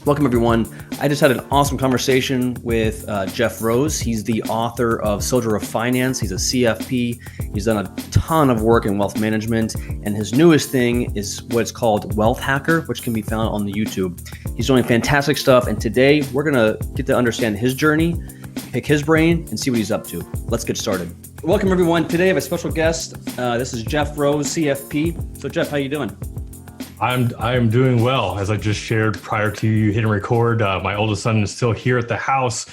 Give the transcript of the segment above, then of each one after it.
Welcome, everyone. I just had an awesome conversation with Jeff Rose. He's the author of Soldier of Finance. He's a CFP. He's done a ton of work in wealth management, and his newest thing is what's called Wealth Hacker, which can be found on the YouTube. He's doing fantastic stuff, and today we're going to get to understand his journey, pick his brain, and see what he's up to. Let's get started. Welcome, everyone. Today I have a special guest. This is Jeff Rose, CFP. So, Jeff, how you doing? I'm doing well. As I just shared prior to you hitting record, my oldest son is still here at the house,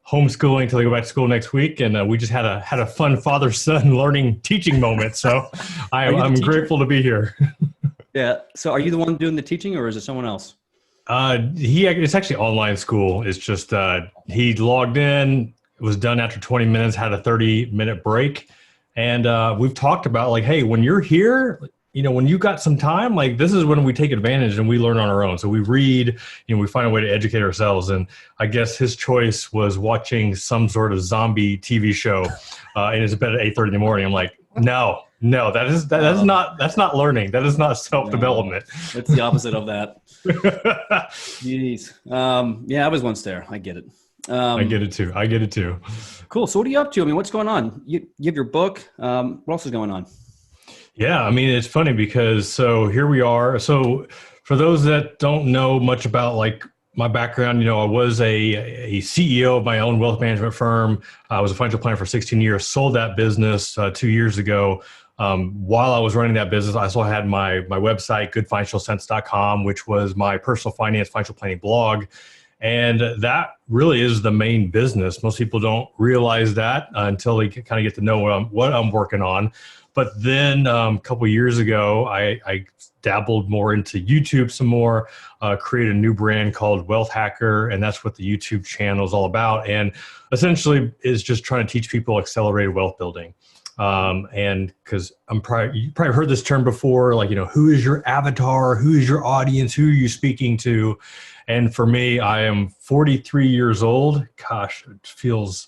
homeschooling until they go back to school next week, and we just had a fun father-son teaching moment. So I'm grateful to be here. Yeah. So are you the one doing the teaching, or is it someone else? It's actually online school. It's just he logged in, was done after 20 minutes, had a 30-minute break, and we've talked about like, hey, when you're here, when you got some time, like this is when we take advantage and we learn on our own. So we read, we find a way to educate ourselves. And I guess his choice was watching some sort of zombie TV show in his bed at 8:30 in the morning. I'm like, no, that's not learning. That is not self-development. No, it's the opposite of that. Jeez. Yeah, I was once there. I get it. I get it too. Cool. So what are you up to? I mean, what's going on? You have your book. What else is going on? Yeah, I mean, it's funny because so here we are. So for those that don't know much about like my background, I was a CEO of my own wealth management firm. I was a financial planner for 16 years, sold that business 2 years ago. While I was running that business, I also had my website, goodfinancialsense.com, which was my personal finance, financial planning blog. And that really is the main business. Most people don't realize that until they kind of get to know what I'm working on. But then a couple of years ago, I dabbled more into YouTube some more, created a new brand called Wealth Hacker, and that's what the YouTube channel is all about. And essentially is just trying to teach people accelerated wealth building. And because you probably heard this term before, like, who is your avatar? Who is your audience? Who are you speaking to? And for me, I am 43 years old. Gosh, it feels...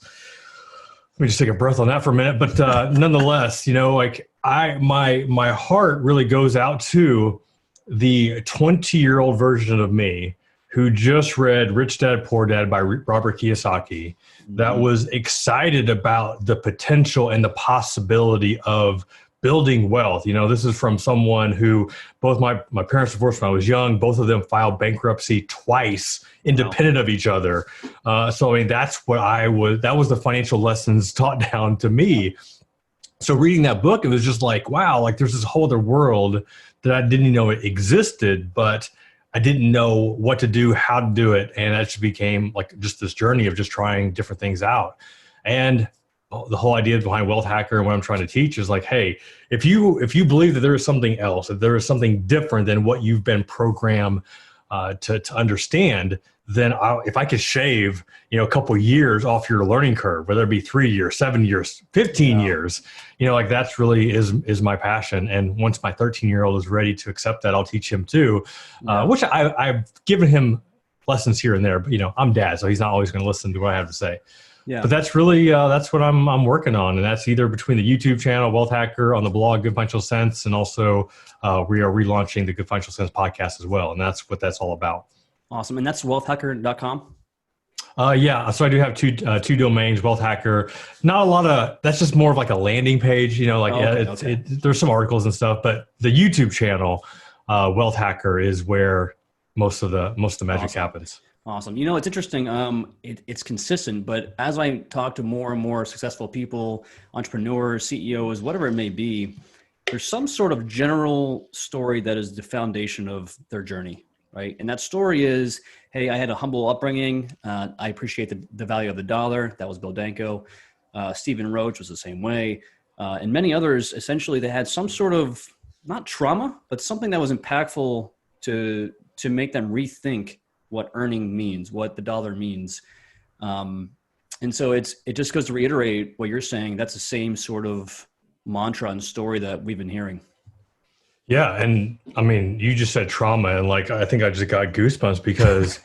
Let me just take a breath on that for a minute. But nonetheless, like my heart really goes out to the 20-year-old version of me who just read Rich Dad, Poor Dad by Robert Kiyosaki, that was excited about the potential and the possibility of building wealth. This is from someone who both my parents divorced when I was young. Both of them filed bankruptcy twice, independent of each other. So I mean, that was the financial lessons taught down to me. So reading that book, it was just like, wow, like there's this whole other world that I didn't know it existed, but I didn't know what to do, how to do it. And that just became like just this journey of just trying different things out. And the whole idea behind Wealth Hacker and what I'm trying to teach is like, hey, if you believe that there is something else, that there is something different than what you've been programmed to understand, then if I could shave, a couple of years off your learning curve, whether it be 3 years, 7 years, 15 years, like that's really is my passion. And once my 13-year-old is ready to accept that, I'll teach him too, which I've given him lessons here and there, but I'm dad, so he's not always going to listen to what I have to say. Yeah. But that's really, that's what I'm working on. And that's either between the YouTube channel, Wealth Hacker, on the blog, Good Financial Sense, and also we are relaunching the Good Financial Sense podcast as well. And that's what that's all about. Awesome. And that's wealthhacker.com? Yeah. So I do have two domains, Wealth Hacker. Not a lot of, that's just more of like a landing page, there's some articles and stuff, but the YouTube channel, Wealth Hacker, is where most of the magic happens. Awesome. It's interesting. It's consistent, but as I talk to more and more successful people, entrepreneurs, CEOs, whatever it may be, there's some sort of general story that is the foundation of their journey, right? And that story is, hey, I had a humble upbringing. I appreciate the value of the dollar. That was Bill Danko. Stephen Roach was the same way. And many others, essentially, they had some sort of, not trauma, but something that was impactful to make them rethink what earning means, what the dollar means. And so it just goes to reiterate what you're saying. That's the same sort of mantra and story that we've been hearing. Yeah. And I mean, you just said trauma, and like, I think I just got goosebumps because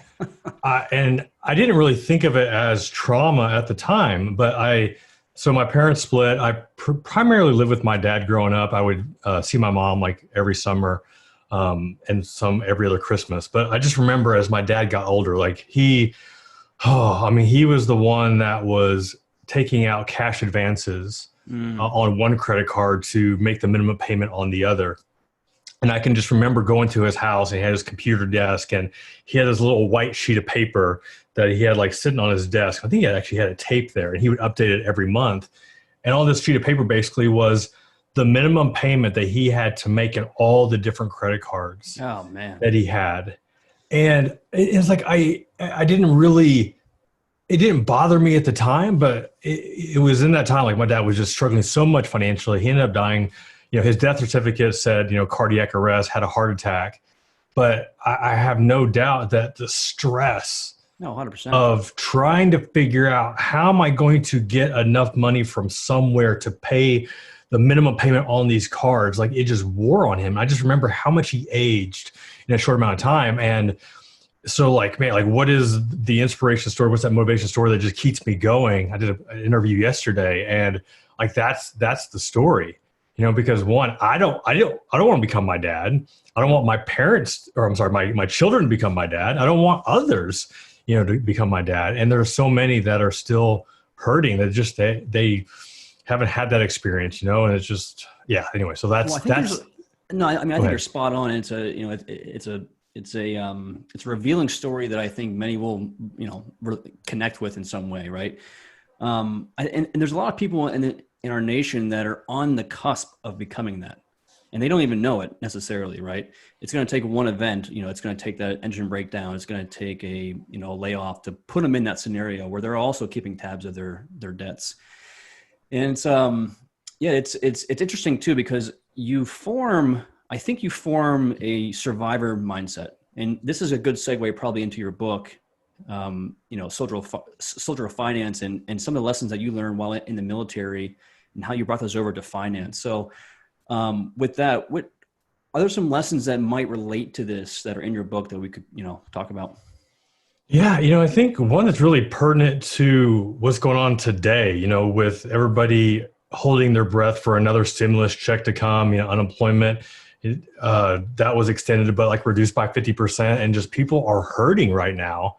I didn't really think of it as trauma at the time, but so my parents split. I primarily lived with my dad growing up. I would see my mom like every summer. and some every other Christmas. But I just remember as my dad got older, like he was the one that was taking out cash advances on one credit card to make the minimum payment on the other. And I can just remember going to his house, and he had his computer desk, and he had this little white sheet of paper that he had like sitting on his desk. I think he actually had a tape there, and he would update it every month. And on this sheet of paper basically was the minimum payment that he had to make in all the different credit cards that he had. And it's like, I didn't really, it didn't bother me at the time, but it was in that time, like my dad was just struggling so much financially. He ended up dying. His death certificate said, cardiac arrest, had a heart attack. But I have no doubt that the stress 100%. of trying to figure out how am I going to get enough money from somewhere to pay the minimum payment on these cards, like it just wore on him. I just remember how much he aged in a short amount of time. And so like, man, like what is the inspiration story? What's that motivation story that just keeps me going? I did an interview yesterday, and like, that's the story, because one, I don't want to become my dad. I don't want my parents, or I'm sorry, my children to become my dad. I don't want others, to become my dad. And there are so many that are still hurting that just, they haven't had that experience, and it's just, yeah. Anyway, so that's. I think you're spot on. It's a revealing story that I think many will, connect with in some way, right? And there's a lot of people in our nation that are on the cusp of becoming that, and they don't even know it necessarily, right? It's going to take one event, it's going to take that engine breakdown. It's going to take a layoff to put them in that scenario where they're also keeping tabs of their debts. And it's interesting too, because you form a survivor mindset. And this is a good segue probably into your book, Soldier of Finance, and some of the lessons that you learned while in the military and how you brought those over to finance. So with that, are there some lessons that might relate to this that are in your book that we could, talk about? Yeah, I think one that's really pertinent to what's going on today, with everybody holding their breath for another stimulus check to come, unemployment, that was extended, but like reduced by 50%, and just people are hurting right now.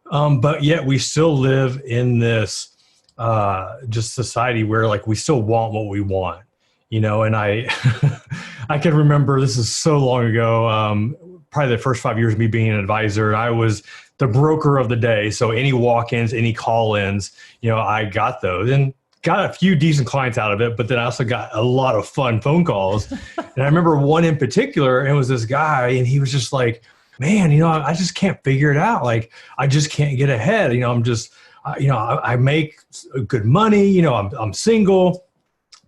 But yet we still live in this just society where like we still want what we want, and I can remember, this is so long ago, probably the first 5 years of me being an advisor, I was the broker of the day. So any walk-ins, any call-ins, I got those and got a few decent clients out of it, but then I also got a lot of fun phone calls. And I remember one in particular, and it was this guy, and he was just like, man, I just can't figure it out. Like, I just can't get ahead. I'm just, I make good money, I'm single,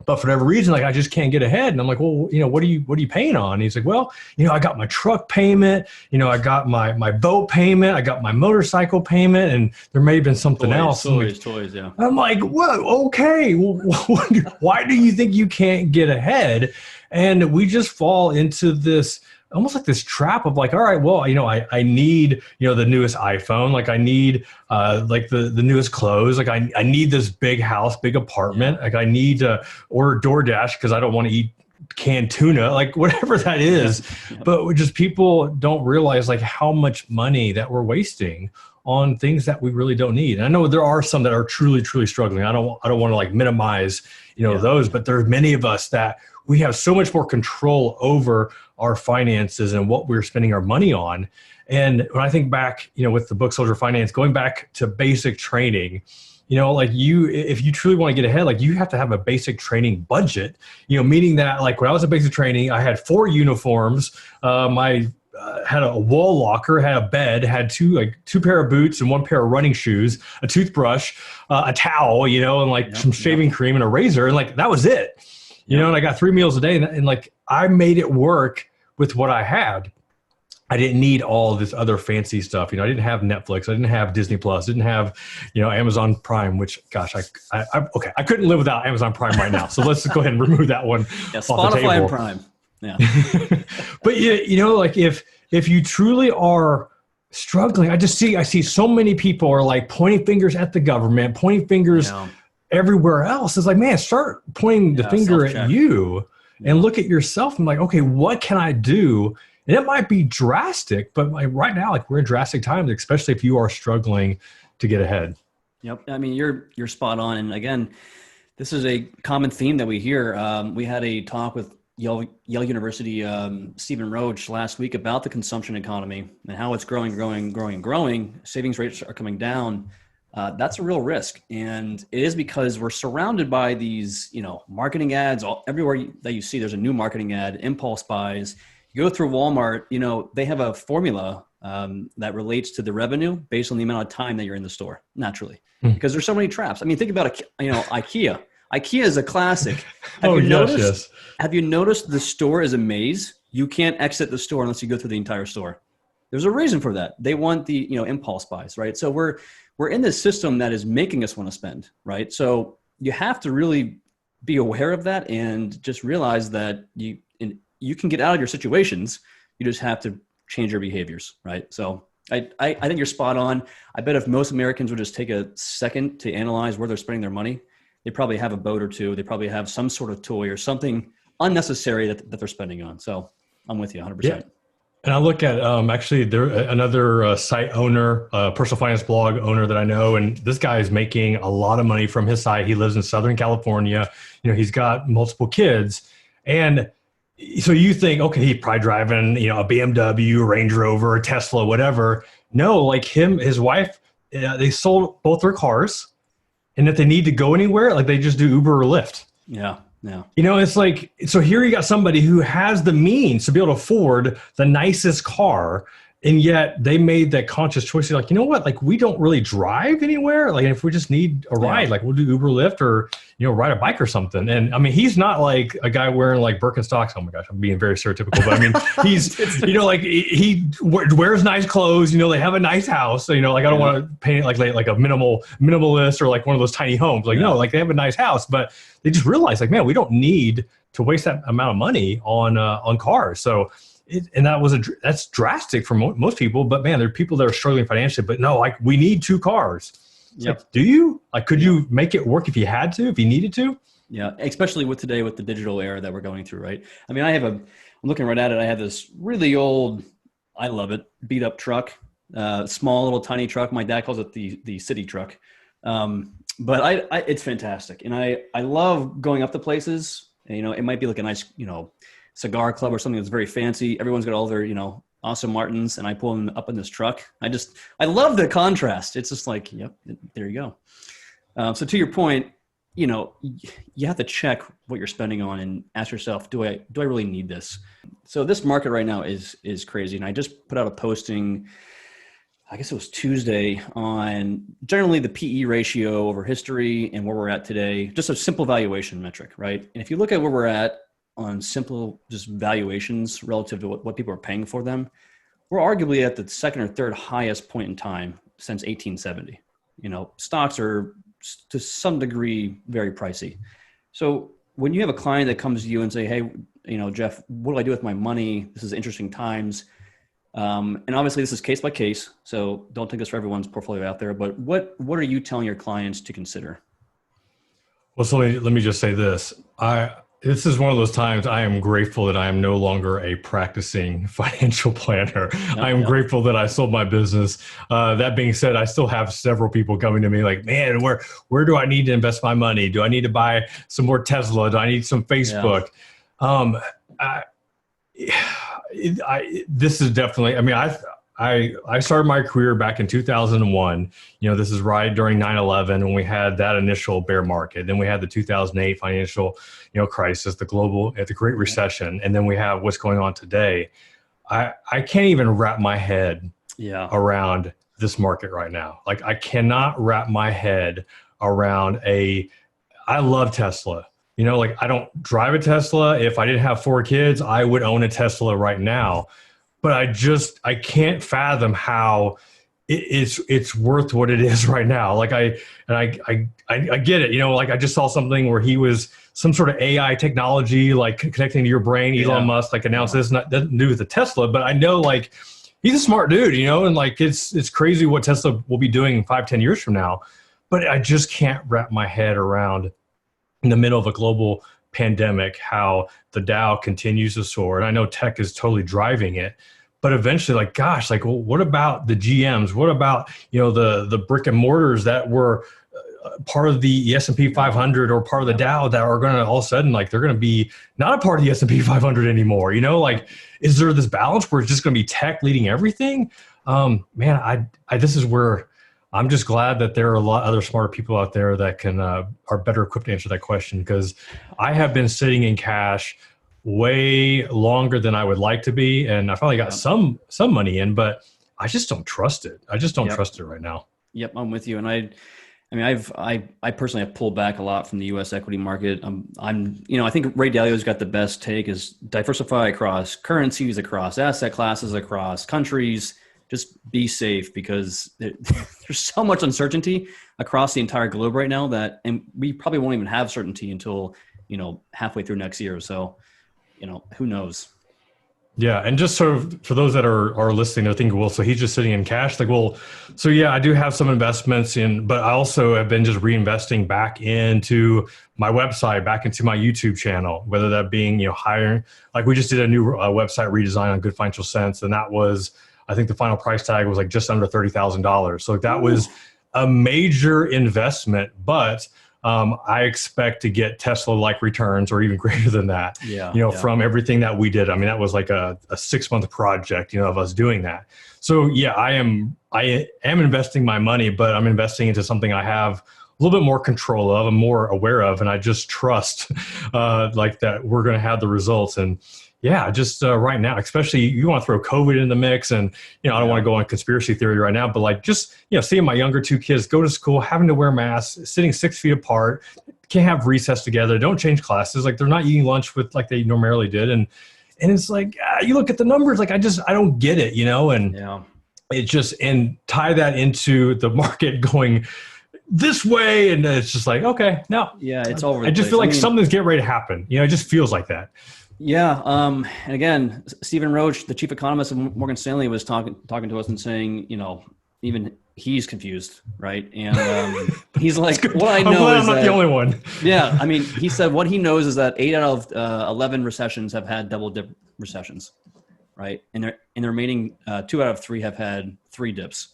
but for whatever reason, like I just can't get ahead. And I'm like, well, what are you paying on? And he's like, well, I got my truck payment, I got my boat payment, I got my motorcycle payment, and there may have been something else. Toys, yeah. I'm like, whoa, okay. Why do you think you can't get ahead? And we just fall into this, almost like this trap of like, all right, well, I need, the newest iPhone. Like I need, like the newest clothes. Like I need this big house, big apartment. Yeah. Like I need to order DoorDash because I don't want to eat canned tuna, like whatever that is. Yeah. But just people don't realize like how much money that we're wasting on things that we really don't need. And I know there are some that are truly, truly struggling. I don't want to like minimize, those, but there's many of us that we have so much more control over our finances and what we're spending our money on. And when I think back, with the book Soldier of Finance, going back to basic training, like if you truly want to get ahead, like you have to have a basic training budget, meaning that like when I was in basic training, I had 4 uniforms. Had a wall locker, had a bed, had two pair of boots and 1 pair of running shoes, a toothbrush, a towel, and like some shaving cream and a razor. And like, that was it. And I got 3 meals a day, and like I made it work with what I had. I didn't need all this other fancy stuff. I didn't have Netflix. I didn't have Disney Plus. I didn't have, Amazon Prime, which gosh, I couldn't live without Amazon Prime right now. So let's go ahead and remove that one off the table. Spotify and Prime. Yeah. But like if you truly are struggling, I see so many people are like pointing fingers at the government, pointing fingers everywhere else. It's like, man, start pointing the finger at you and look at yourself and like, okay, what can I do And it might be drastic, but like right now, like we're in drastic times, especially if you are struggling to get ahead. Yep. I mean, you're spot on. And again, this is a common theme that we hear. We had a talk with Yale University, Stephen Roach last week about the consumption economy and how it's growing. Savings rates are coming down. That's a real risk. And it is because we're surrounded by these, marketing ads everywhere that you see. There's a new marketing ad, impulse buys. You go through Walmart, they have a formula that relates to the revenue based on the amount of time that you're in the store, naturally, because there's so many traps. I mean, think about, IKEA. IKEA is a classic. Have you noticed the store is a maze? You can't exit the store unless you go through the entire store. There's a reason for that. They want the, impulse buys, right? So we're in this system that is making us want to spend, right? So you have to really be aware of that and just realize that you can get out of your situations. You just have to change your behaviors, right? So I think you're spot on. I bet if most Americans would just take a second to analyze where they're spending their money, they probably have a boat or two. They probably have some sort of toy or something unnecessary that they're spending on. So I'm with you 100%. Yeah. And I look at actually there another site owner, personal finance blog owner that I know, and this guy is making a lot of money from his site. He lives in Southern California. He's got multiple kids, and so you think, okay, he's probably driving, a BMW, Range Rover, a Tesla, whatever. No, like his wife, they sold both their cars, and if they need to go anywhere, like they just do Uber or Lyft. Yeah. Yeah. It's like, so here you got somebody who has the means to be able to afford the nicest car. And yet they made that conscious choice. Like, you know what? Like, we don't really drive anywhere. Like, if we just need a ride, like we'll do Uber, Lyft, or, ride a bike or something. And I mean, he's not like a guy wearing like Birkenstocks. Oh my gosh, I'm being very stereotypical, but I mean, he's, like he wears nice clothes, they have a nice house. So, like, I don't want to paint it like a minimalist or like one of those tiny homes. Like, no, like they have a nice house, but they just realize like, man, we don't need to waste that amount of money on cars. So, that's drastic for most people, but man, there are people that are struggling financially, but no, like we need 2 cars. Yep. Like, do you? Like, could you make it work if you had to, if you needed to? Yeah. Especially with today, with the digital era that we're going through, right? I mean, I'm looking right at it. I have this really old, I love it, beat up truck, small little tiny truck. My dad calls it the city truck. But it's fantastic. And I love going up to places, it might be like a nice, cigar club or something that's very fancy. Everyone's got all their, Aston Martins, and I pull them up in this truck. I love the contrast. It's just like, yep, there you go. So to your point, you have to check what you're spending on and ask yourself, do I really need this? So this market right now is crazy. And I just put out a posting, I guess it was Tuesday, on generally the PE ratio over history and where we're at today, just a simple valuation metric, right? And if you look at where we're at on simple just valuations relative to what people are paying for them, we're arguably at the second or third highest point in time since 1870. Stocks are to some degree very pricey. So when you have a client that comes to you and say, hey, Jeff, what do I do with my money? This is interesting times. And obviously this is case by case, so don't take this for everyone's portfolio out there, but what are you telling your clients to consider? Well, so let me just say this. This is one of those times I am grateful that I am no longer a practicing financial planner. I am grateful that I sold my business. That being said, I still have several people coming to me like, man, where do I need to invest my money? Do I need to buy some more Tesla? Do I need some Facebook? This is definitely, I mean, I started my career back in 2001. This is right during 9/11 when we had that initial bear market. Then we had the 2008 financial, crisis, the Great Recession, and then we have what's going on today. I can't even wrap my head around this market right now. Like, I cannot wrap my head around I love Tesla. Like, I don't drive a Tesla. If I didn't have 4 kids, I would own a Tesla right now. But I can't fathom how it's worth what it is right now. Like, I get it. Like, I just saw something where he was some sort of AI technology, like connecting to your brain. Elon Musk announced this, nothing to do with the Tesla, but I know like he's a smart dude, and like it's crazy what Tesla will be doing 5-10 years from now. But I just can't wrap my head around, in the middle of a global pandemic, how the Dow continues to soar. And I know tech is totally driving it, but eventually, like, gosh, like, well, what about the GMs? What about, the brick and mortars that were part of the S&P 500 or part of the Dow that are going to all of a sudden, like, they're going to be not a part of the S&P 500 anymore? Like, is there this balance where it's just going to be tech leading everything? Man, this is where I'm just glad that there are a lot of other smarter people out there that can are better equipped to answer that question, because I have been sitting in cash way longer than I would like to be, and I finally got some money in, but I just don't trust it. I just don't trust it right now. Yep, I'm with you. And I personally have pulled back a lot from the U.S. equity market. I think Ray Dalio's got the best take: is diversify across currencies, across asset classes, across countries. Just be safe, because there's so much uncertainty across the entire globe right now and we probably won't even have certainty until, halfway through next year. So, who knows? Yeah. And just sort of for those that are listening, they're thinking, well, so he's just sitting in cash. Like, well, so yeah, I do have some investments but I also have been just reinvesting back into my website, back into my YouTube channel, whether that being, hiring, like we just did a new website redesign on Good Financial Sense. And that was, I think the final price tag was like just under $30,000. So that was a major investment, but I expect to get Tesla-like returns or even greater than that, from everything that we did. I mean, that was like a 6-month project, of us doing that. So yeah, I am investing my money, but I'm investing into something I have a little bit more control of, I'm more aware of, and I just trust like that we're going to have the results. And yeah, just right now, especially you want to throw COVID in the mix, and I don't want to go on conspiracy theory right now, but like just seeing my younger 2 kids go to school, having to wear masks, sitting 6 feet apart, can't have recess together, don't change classes, like they're not eating lunch with like they normally did, and it's like you look at the numbers, like I don't get it, and it just and tie that into the market going this way, and it's just like okay, no, it's over. I just feel like something's getting ready to happen. It just feels like that. Yeah. And again, Stephen Roach, the chief economist of Morgan Stanley, was talking to us and saying, even he's confused, right? And he's like, what I know is I'm not the only one. Yeah. I mean, he said what he knows is that 8 out of 11 recessions have had double dip recessions, right? And the remaining 2 out of 3 have had 3 dips.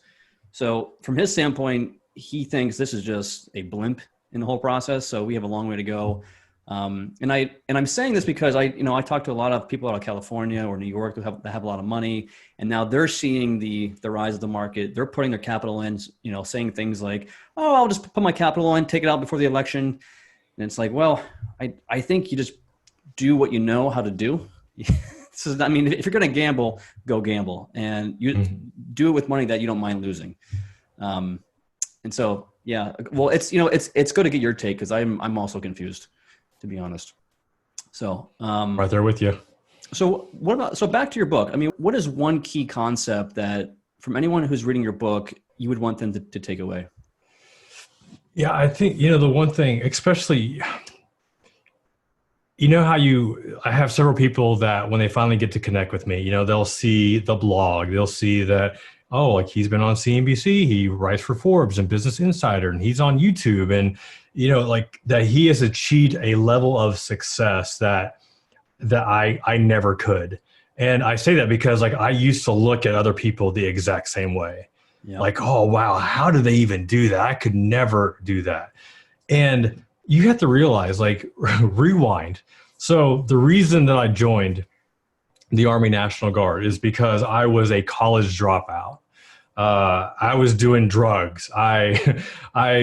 So from his standpoint, he thinks this is just a blimp in the whole process. So we have a long way to go. And I'm saying this because I talked to a lot of people out of California or New York that have a lot of money, and now they're seeing the rise of the market. They're putting their capital in, saying things like, "Oh, I'll just put my capital in, take it out before the election." And it's like, well, I think you just do what you know how to do. If you're going to gamble, go gamble, and you do it with money that you don't mind losing. And so, yeah, well, it's good to get your take, because I'm also confused, to be honest. So right there with you. So back to your book. I mean, what is one key concept that from anyone who's reading your book, you would want them to take away? Yeah, I think, the one thing, especially, how I have several people that when they finally get to connect with me, they'll see the blog, they'll see that, oh, like he's been on CNBC, he writes for Forbes and Business Insider, and he's on YouTube, and like that he has achieved a level of success that I never could. And I say that because like I used to look at other people the exact same way. Yeah. Like, oh, wow, how do they even do that? I could never do that. And you have to realize, like, rewind. So the reason that I joined the Army National Guard is because I was a college dropout. I was doing drugs. I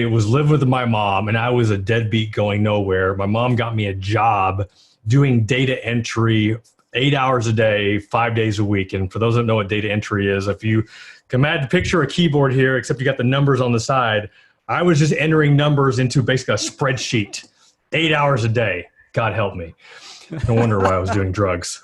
was living with my mom, and I was a deadbeat going nowhere. My mom got me a job doing data entry 8 hours a day, 5 days a week. And for those that know what data entry is, if you can picture a keyboard here, except you got the numbers on the side, I was just entering numbers into basically a spreadsheet 8 hours a day. God help me. No wonder why I was doing drugs.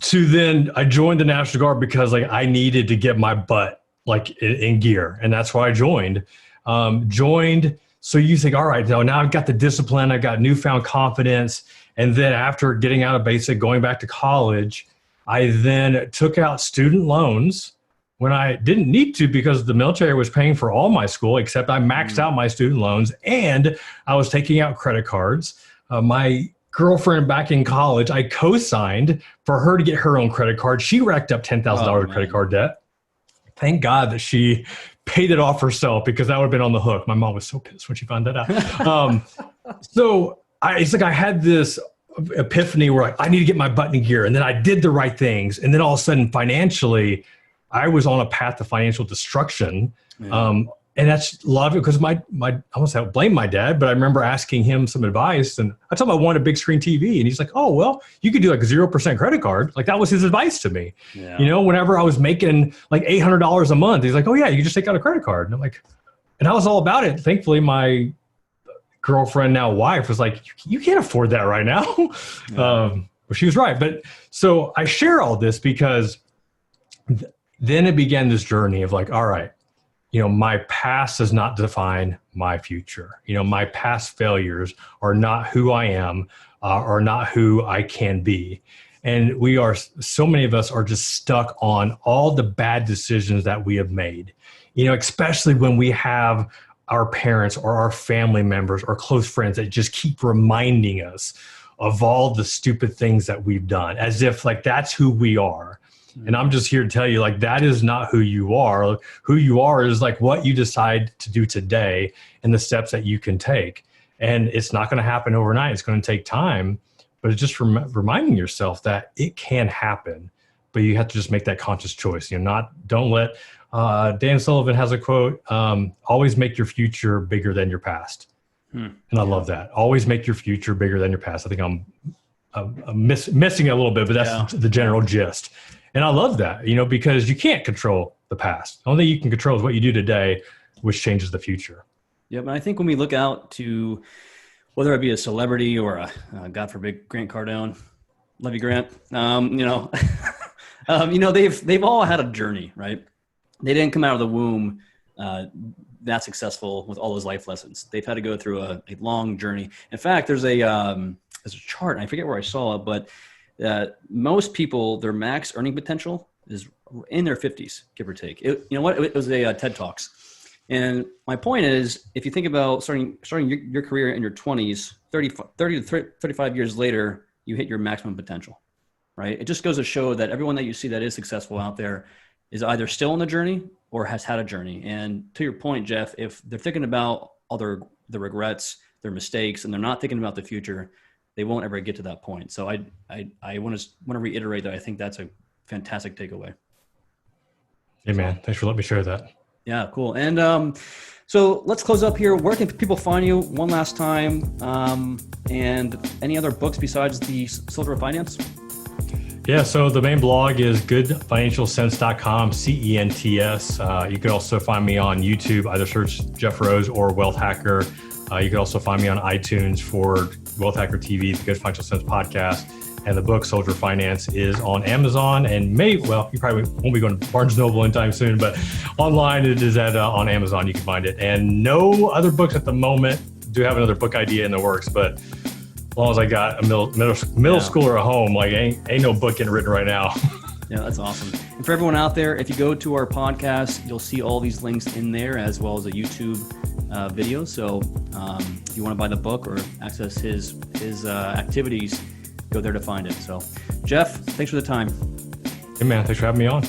So then I joined the National Guard because like I needed to get my butt like in gear. And that's why I joined. So you think, all right, now I've got the discipline, I've got newfound confidence. And then after getting out of basic, going back to college, I then took out student loans when I didn't need to because the military was paying for all my school, except I maxed out my student loans and I was taking out credit cards. My girlfriend back in college, I co-signed for her to get her own credit card. She racked up $10,000 of credit card debt. Thank God that she paid it off herself because that would have been on the hook. My mom was so pissed when she found that out. It's like I had this epiphany where I need to get my butt in gear, and then I did the right things, and then all of a sudden financially I was on a path to financial destruction. Yeah. And that's a lot of it because I almost have to blame my dad, but I remember asking him some advice, and I told him I wanted a big screen TV, and he's like, oh, well, you could do like a 0% credit card. Like that was his advice to me. Yeah. You know, whenever I was making like $800 a month, he's like, oh yeah, you can just take out a credit card. And I'm like, and I was all about it. Thankfully, my girlfriend, now wife, was like, you can't afford that right now. Yeah. Well, she was right. But so I share all this because then it began this journey of like, all right, you know, my past does not define my future. You know, my past failures are not who I am, or not who I can be. And so many of us are just stuck on all the bad decisions that we have made, you know, especially when we have our parents or our family members or close friends that just keep reminding us of all the stupid things that we've done, as if like that's who we are. And I'm just here to tell you, like, that is not who you are. Who you are is like what you decide to do today and the steps that you can take. And it's not going to happen overnight. It's going to take time, but it's just reminding yourself that it can happen, but you have to just make that conscious choice. You know, don't let, Dan Sullivan has a quote, always make your future bigger than your past. And I love that. Always make your future bigger than your past. I think I'm missing it a little bit, but that's the general gist. And I love that, you know, because you can't control the past. The only thing you can control is what you do today, which changes the future. Yep. And I think when we look out to whether it be a celebrity or a God forbid, Grant Cardone, love you, Grant, they've all had a journey, right? They didn't come out of the womb that successful with all those life lessons. They've had to go through a long journey. In fact, there's a chart, and I forget where I saw it, but most people, their max earning potential is in their 50s, give or take. It was a TED Talks. And my point is, if you think about starting your career in your 20s, 30 to 35 years later, you hit your maximum potential, right? It just goes to show that everyone that you see that is successful out there is either still on the journey or has had a journey. And to your point, Jeff, if they're thinking about all the regrets, their mistakes, and they're not thinking about the future, they won't ever get to that point. So I want to reiterate that I think that's a fantastic takeaway. Hey man, thanks for letting me share that. Yeah, cool. And so let's close up here. Where can people find you one last time? And any other books besides the Soldier of Finance? Yeah, so the main blog is goodfinancialsense.com, CENTS. You can also find me on YouTube, either search Jeff Rose or Wealth Hacker. You can also find me on iTunes for Wealth Hacker TV, the Good Financial Sense podcast. And the book, Soldier of Finance, is on Amazon and you probably won't be going to Barnes & Noble anytime soon, but online it is on Amazon. You can find it. And no other books at the moment. Do have another book idea in the works, but as long as I got a middle schooler at home, like ain't no book getting written right now. Yeah, that's awesome. And for everyone out there, if you go to our podcast, you'll see all these links in there, as well as a YouTube video. So if you want to buy the book or access his activities, go there to find it. So Jeff, thanks for the time. Hey man, thanks for having me on.